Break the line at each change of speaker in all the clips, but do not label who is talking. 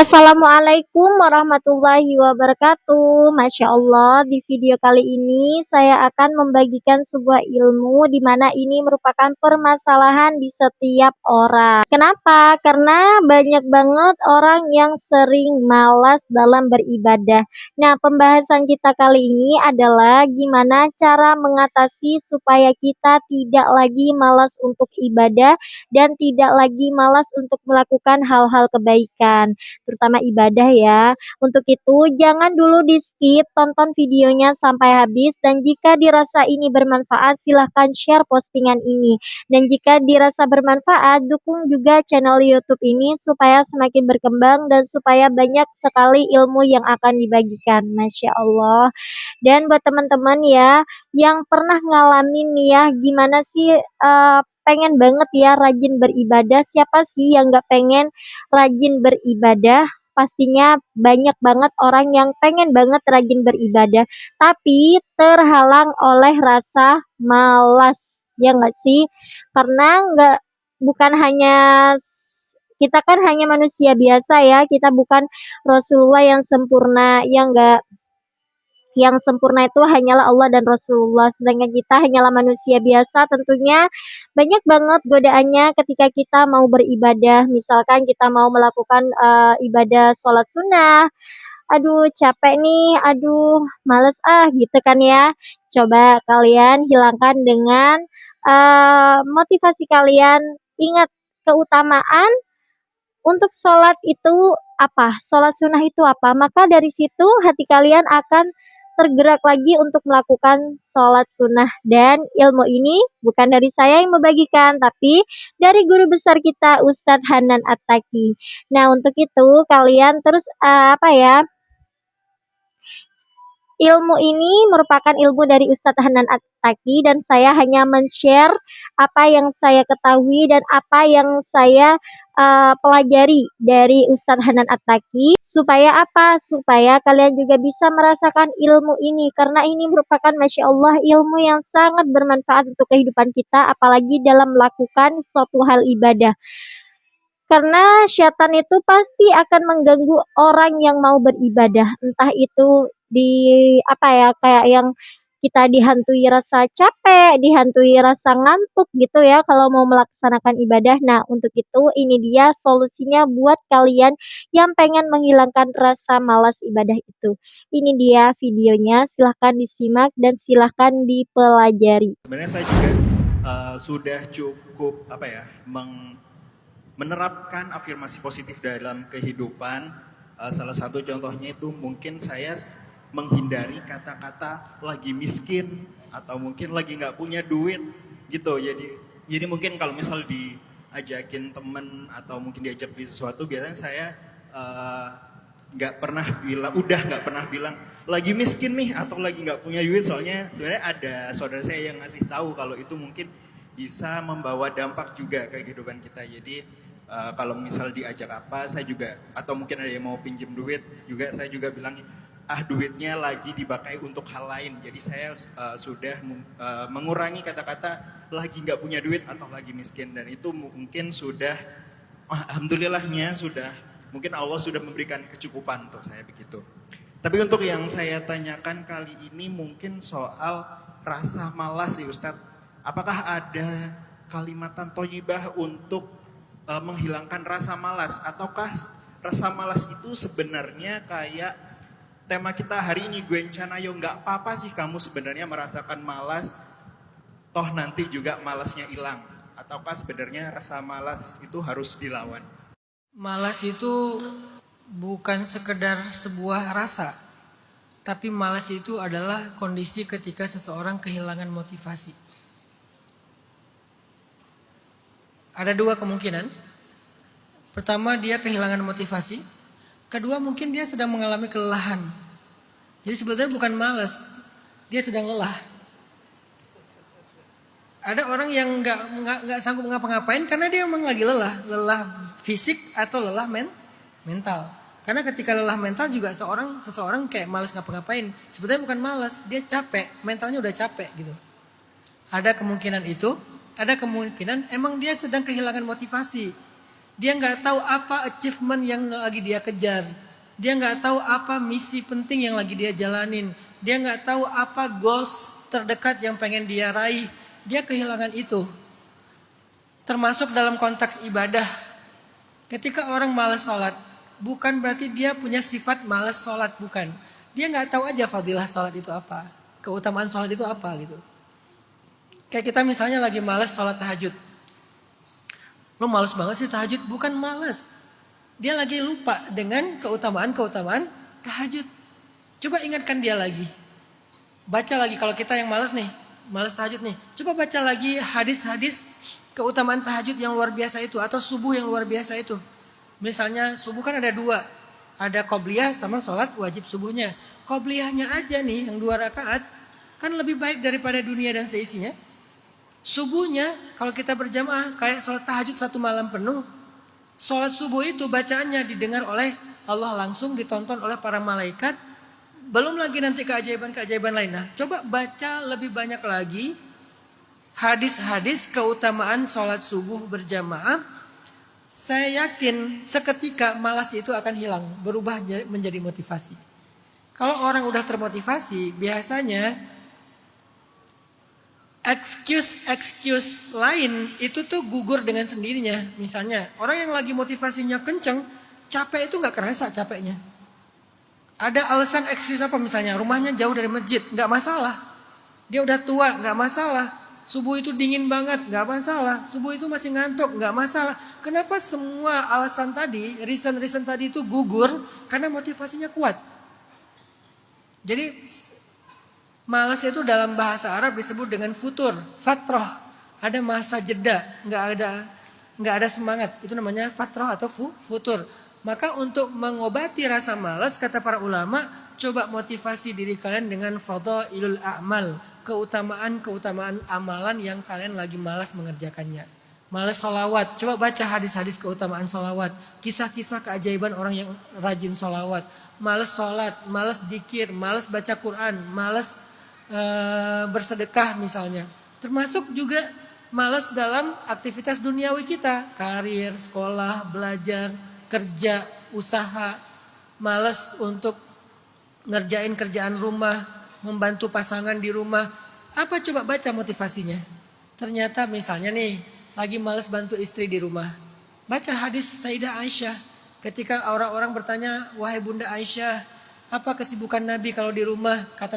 Assalamualaikum warahmatullahi wabarakatuh. Masya Allah, di video kali ini saya akan membagikan sebuah ilmu di mana ini merupakan permasalahan di setiap orang. Kenapa? Karena banyak banget orang yang sering malas dalam beribadah. Nah, pembahasan kita kali ini adalah gimana cara mengatasi supaya kita tidak lagi malas untuk ibadah dan tidak lagi malas untuk melakukan hal-hal kebaikan terutama ibadah ya. Untuk itu, jangan dulu di-skip, tonton videonya sampai habis dan jika dirasa ini bermanfaat, silahkan share postingan ini. Dan jika dirasa bermanfaat, dukung juga channel YouTube ini supaya semakin berkembang dan supaya banyak sekali ilmu yang akan dibagikan. Masya Allah. Dan buat teman-teman ya, yang pernah ngalamin nih ya, gimana sih pengen banget ya rajin beribadah. Siapa sih yang gak pengen rajin beribadah? Pastinya banyak banget orang yang pengen banget rajin beribadah, tapi terhalang oleh rasa malas. Ya nggak sih? Karena nggak bukan hanya kita kan hanya manusia biasa ya, kita bukan Rasulullah yang sempurna, yang enggak yang sempurna itu hanyalah Allah dan Rasulullah, sedangkan kita hanyalah manusia biasa. Tentunya banyak banget godaannya ketika kita mau beribadah. Misalkan kita mau melakukan ibadah sholat sunnah, aduh capek nih, aduh males gitu kan ya. Coba kalian hilangkan dengan motivasi kalian. Ingat keutamaan untuk sholat itu apa? Sholat sunnah itu apa? Maka dari situ hati kalian akan tergerak lagi untuk melakukan sholat sunnah. Dan ilmu ini bukan dari saya yang membagikan, tapi dari guru besar kita Ustadz Hanan Attaqi. Nah untuk itu kalian terus ilmu ini merupakan ilmu dari Ustadz Hanan Attaqi dan saya hanya men-share apa yang saya ketahui dan apa yang saya pelajari dari Ustadz Hanan Attaqi. Supaya apa? Supaya kalian juga bisa merasakan ilmu ini, karena ini merupakan Masya Allah ilmu yang sangat bermanfaat untuk kehidupan kita, apalagi dalam melakukan suatu hal ibadah. Karena syaitan itu pasti akan mengganggu orang yang mau beribadah, entah itu kayak yang kita dihantui rasa capek, dihantui rasa ngantuk gitu ya kalau mau melaksanakan ibadah. Nah, untuk itu ini dia solusinya buat kalian yang pengen menghilangkan rasa malas ibadah itu. Ini dia videonya, silahkan disimak dan silahkan dipelajari.
Sebenarnya saya juga sudah cukup menerapkan afirmasi positif dalam kehidupan. Salah satu contohnya itu mungkin saya menghindari kata-kata lagi miskin atau mungkin lagi nggak punya duit gitu. Jadi mungkin kalau misal diajakin temen atau mungkin diajak beli sesuatu, biasanya saya nggak pernah bilang lagi miskin nih atau lagi nggak punya duit. Soalnya sebenarnya ada saudara saya yang ngasih tahu kalau itu mungkin bisa membawa dampak juga ke kehidupan kita. Jadi kalau misal diajak apa, saya juga, atau mungkin ada yang mau pinjam duit juga, saya juga bilang duitnya lagi dipakai untuk hal lain. Jadi saya sudah mengurangi kata-kata lagi nggak punya duit atau lagi miskin, dan itu mungkin sudah alhamdulillahnya mungkin Allah sudah memberikan kecukupan untuk saya begitu. Tapi untuk yang saya tanyakan kali ini mungkin soal rasa malas ya Ustadz. Apakah ada kalimatan thayyibah untuk menghilangkan rasa malas, ataukah rasa malas itu sebenarnya kayak tema kita hari ini, gue encana yo, nggak apa-apa sih kamu sebenarnya merasakan malas, toh nanti juga malasnya hilang, ataukah sebenarnya rasa malas itu harus dilawan?
Malas itu bukan sekedar sebuah rasa, tapi malas itu adalah kondisi ketika seseorang kehilangan motivasi. Ada dua kemungkinan. Pertama, dia kehilangan motivasi. Kedua, mungkin dia sedang mengalami kelelahan. Jadi sebetulnya bukan malas, dia sedang lelah. Ada orang yang nggak sanggup ngapa-ngapain karena dia memang lagi lelah fisik atau lelah mental. Karena ketika lelah mental juga seseorang kayak malas ngapa-ngapain. Sebetulnya bukan malas, dia capek, mentalnya udah capek gitu. Ada kemungkinan itu, ada kemungkinan emang dia sedang kehilangan motivasi. Dia nggak tahu apa achievement yang lagi dia kejar. Dia nggak tahu apa misi penting yang lagi dia jalanin. Dia nggak tahu apa goals terdekat yang pengen dia raih. Dia kehilangan itu. Termasuk dalam konteks ibadah. Ketika orang malas sholat, bukan berarti dia punya sifat malas sholat, bukan. Dia nggak tahu aja fadilah sholat itu apa. Keutamaan sholat itu apa gitu. Kayak kita misalnya lagi malas sholat tahajud. Lo males banget sih tahajud, bukan males. Dia lagi lupa dengan keutamaan-keutamaan tahajud. Coba ingatkan dia lagi. Baca lagi kalau kita yang males nih, males tahajud nih. Coba baca lagi hadis-hadis keutamaan tahajud yang luar biasa itu atau subuh yang luar biasa itu. Misalnya subuh kan ada 2. Ada qobliyah sama sholat wajib subuhnya. Qobliyahnya aja nih yang 2 rakaat kan lebih baik daripada dunia dan seisinya. Subuhnya kalau kita berjamaah kayak sholat tahajud 1 malam penuh. Sholat subuh itu bacaannya didengar oleh Allah langsung, ditonton oleh para malaikat. Belum lagi nanti keajaiban-keajaiban lain. Nah, coba baca lebih banyak lagi hadis-hadis keutamaan sholat subuh berjamaah. Saya yakin seketika malas itu akan hilang, berubah menjadi motivasi. Kalau orang udah termotivasi, biasanya excuse lain itu tuh gugur dengan sendirinya. Misalnya orang yang lagi motivasinya kenceng, capek itu gak kerasa capeknya. Ada alasan excuse apa misalnya, rumahnya jauh dari masjid, gak masalah. Dia udah tua, gak masalah. Subuh itu dingin banget, gak masalah. Subuh itu masih ngantuk, gak masalah. Kenapa semua alasan tadi, reason tadi itu gugur? Karena motivasinya kuat. Jadi malas itu dalam bahasa Arab disebut dengan futur, fatroh. Ada masa jeda, nggak ada semangat. Itu namanya fatroh atau futur. Maka untuk mengobati rasa malas, kata para ulama, coba motivasi diri kalian dengan fadhailul a'mal, keutamaan amalan yang kalian lagi malas mengerjakannya. Malas sholawat, coba baca hadis-hadis keutamaan sholawat, kisah-kisah keajaiban orang yang rajin sholawat. Malas sholat, malas zikir, malas baca Quran, malas bersedekah misalnya. Termasuk juga malas dalam aktivitas duniawi kita, karir, sekolah, belajar, kerja, usaha. Malas untuk ngerjain kerjaan rumah, membantu pasangan di rumah. Apa coba baca motivasinya? Ternyata misalnya nih, lagi malas bantu istri di rumah. Baca hadis Sayyidah Aisyah. Ketika orang-orang bertanya, wahai Bunda Aisyah, apa kesibukan Nabi kalau di rumah? Kata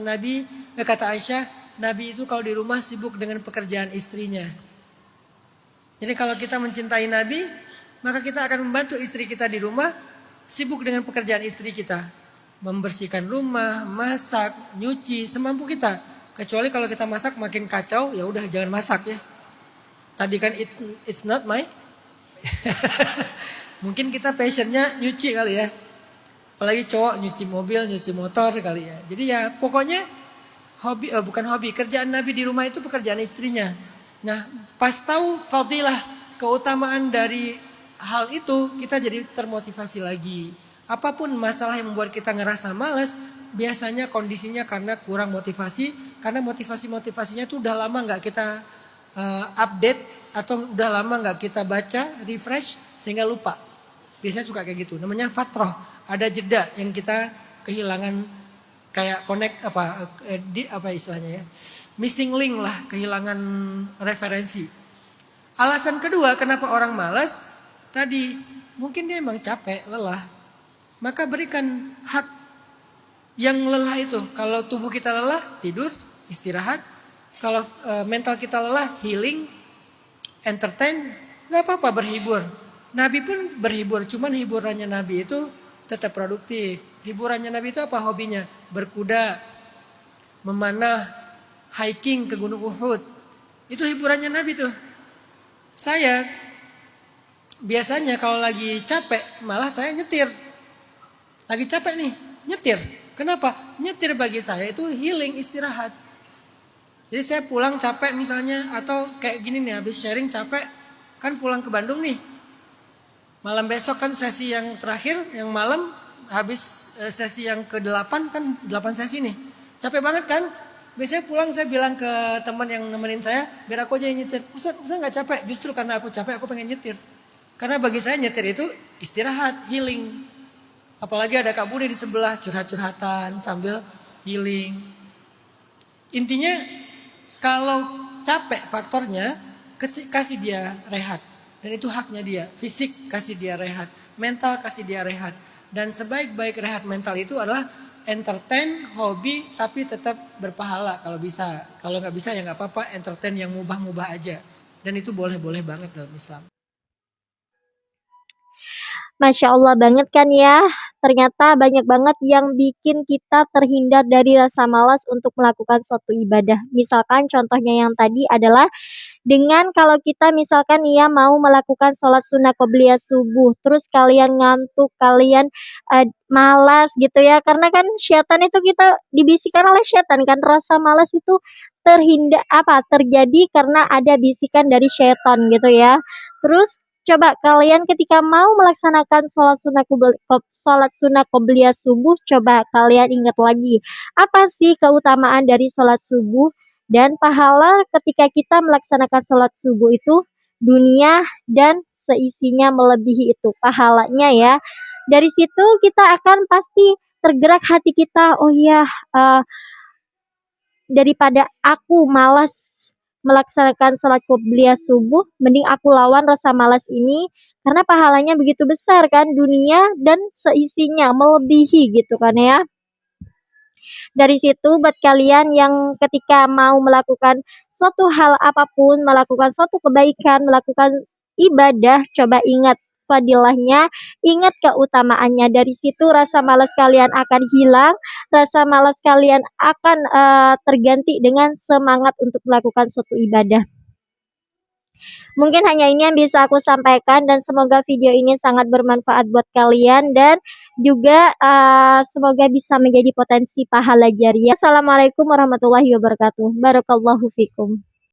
Aisyah, Nabi itu kalau di rumah sibuk dengan pekerjaan istrinya. Jadi kalau kita mencintai Nabi, maka kita akan membantu istri kita di rumah, sibuk dengan pekerjaan istri kita. Membersihkan rumah, masak, nyuci, semampu kita. Kecuali kalau kita masak makin kacau, ya udah jangan masak ya. Tadi kan it's not my. Mungkin kita passionnya nyuci kali ya. Apalagi cowok nyuci mobil, nyuci motor kali ya. Jadi ya pokoknya bukan hobi. Kerjaan Nabi di rumah itu pekerjaan istrinya. Nah pas tahu fadilah keutamaan dari hal itu, kita jadi termotivasi lagi. Apapun masalah yang membuat kita ngerasa malas, biasanya kondisinya karena kurang motivasi. Karena motivasinya itu udah lama gak kita update. Atau udah lama gak kita baca, refresh sehingga lupa. Biasanya suka kayak gitu. Namanya fatroh. Ada jeda yang kita kehilangan kayak connect apa istilahnya ya. Missing link lah, kehilangan referensi. Alasan kedua kenapa orang malas, tadi mungkin dia emang capek, lelah. Maka berikan hak yang lelah itu. Kalau tubuh kita lelah, tidur, istirahat. Kalau mental kita lelah, healing, entertain, gak apa-apa berhibur. Nabi pun berhibur, cuman hiburannya Nabi itu tetap produktif. Hiburannya Nabi itu apa hobinya? Berkuda, memanah, hiking ke Gunung Uhud. Itu hiburannya Nabi tuh. Saya biasanya kalau lagi capek malah saya nyetir. Lagi capek nih, nyetir. Kenapa? Nyetir bagi saya itu healing, istirahat. Jadi saya pulang capek misalnya, atau kayak gini nih habis sharing capek, kan pulang ke Bandung nih. Malam besok kan sesi yang terakhir, yang malam habis sesi yang ke-8 kan 8 sesi nih. Capek banget kan? Biasanya pulang saya bilang ke teman yang nemenin saya, biar aku aja yang nyetir. Ustaz gak capek, justru karena aku capek aku pengen nyetir. Karena bagi saya nyetir itu istirahat, healing. Apalagi ada Kak Budi di sebelah curhat-curhatan sambil healing. Intinya kalau capek faktornya kasih dia rehat. Dan itu haknya dia. Fisik kasih dia rehat, mental kasih dia rehat. Dan sebaik-baik rehat mental itu adalah entertain, hobi, tapi tetap berpahala kalau bisa. Kalau nggak bisa ya nggak apa-apa, entertain yang mubah-mubah aja. Dan itu boleh-boleh banget dalam Islam.
Masya Allah banget kan ya. Ternyata banyak banget yang bikin kita terhindar dari rasa malas untuk melakukan suatu ibadah. Misalkan contohnya yang tadi adalah dengan kalau kita misalkan ya mau melakukan sholat sunnah qobliyah subuh, terus kalian ngantuk, kalian malas gitu ya. Karena kan syaitan itu kita dibisikkan oleh syaitan kan rasa malas itu terjadi karena ada bisikan dari syaitan gitu ya. Terus coba kalian ketika mau melaksanakan sholat sunnah qobliyah subuh, coba kalian ingat lagi apa sih keutamaan dari sholat subuh dan pahala ketika kita melaksanakan sholat subuh itu dunia dan seisinya melebihi itu pahalanya ya. Dari situ kita akan pasti tergerak hati kita, oh ya daripada aku malas melaksanakan sholat qobliyah subuh, mending aku lawan rasa malas ini karena pahalanya begitu besar kan dunia dan seisinya melebihi gitu kan ya. Dari situ buat kalian yang ketika mau melakukan suatu hal apapun, melakukan suatu kebaikan, melakukan ibadah, coba ingat fadilahnya, ingat keutamaannya. Dari situ rasa malas kalian akan hilang, rasa malas kalian akan terganti dengan semangat untuk melakukan suatu ibadah. Mungkin hanya ini yang bisa aku sampaikan dan semoga video ini sangat bermanfaat buat kalian dan juga semoga bisa menjadi potensi pahala jariah. Assalamualaikum warahmatullahi wabarakatuh. Barakallahu fikum.